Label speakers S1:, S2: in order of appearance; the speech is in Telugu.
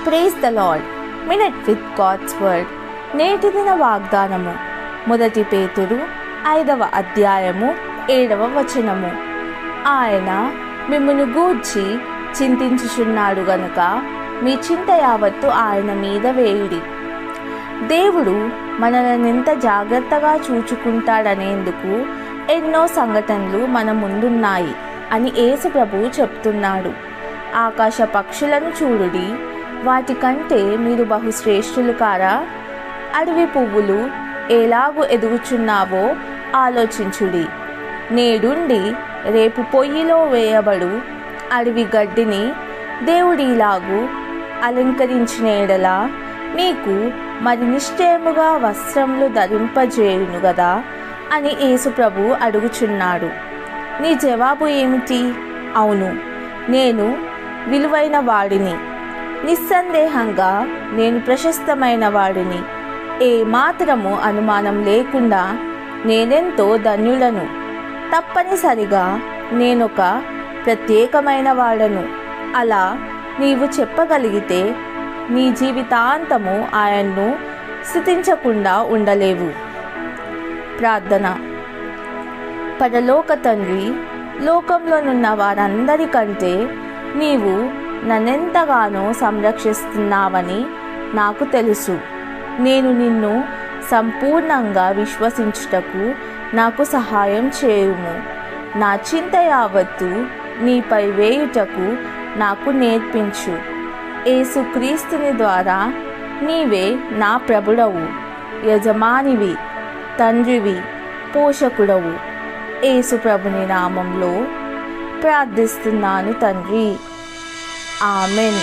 S1: Praise the lord. Minute with God's word. నేటి దిన వాగ్దానము 1 పేతురు 5వ అధ్యాయము 7వ వచనము. ఆయన మిమ్మును గూర్చి చింతించుచున్నాడు గనుక మీ చింత యావత్తు ఆయన మీద వేయుడి. దేవుడు మనల్ని ఎంత జాగ్రత్తగా చూచుకుంటాడనేందుకు ఎన్నో సంఘటనలు మన ముందున్నాయి అని యేసు ప్రభువు చెప్తున్నాడు. ఆకాశ పక్షులను చూడుడి, వాటికంటే మీరు బహుశ్రేష్ఠులు కారా? అడవి పువ్వులు ఎలాగూ ఎదుగుచున్నావో ఆలోచించుడి. నేడుండి రేపు పొయ్యిలో వేయబడు అడవి గడ్డిని దేవుడిలాగు అలంకరించిన ఎడల నీకు మరి నిశ్చయముగా వస్త్రములు ధరింపజేయును గదా అని యేసు ప్రభు అడుగుచున్నాడు. నీ జవాబు ఏమిటి? అవును, నేను విలువైన వాడిని, నిస్సందేహంగా నేను ప్రశస్తమైన వాడిని, ఏ మాత్రము అనుమానం లేకుండా నేనెంతో ధన్యుడను, తప్పనిసరిగా నేనొక ప్రత్యేకమైన వాడను. అలా నీవు చెప్పగలిగితే నీ జీవితాంతము ఆయన్ను స్తుతించకుండా ఉండలేవు. ప్రార్థన. పరలోక తండ్రి, లోకంలోనున్న వారందరికంటే నీవు నన్నెంతగానో సంరక్షిస్తున్నావని నాకు తెలుసు. నేను నిన్ను సంపూర్ణంగా విశ్వసించుటకు నాకు సహాయం చేయుము. నా చింత యావత్తు నీపై వేయుటకు నాకు నేర్పించు. యేసుక్రీస్తుని ద్వారా నీవే నా ప్రభుడవు, యజమానివి, తండ్రివి, పోషకుడవు. యేసు ప్రభుని నామంలో ప్రార్థిస్తున్నాను తండ్రి. ఆమెన్.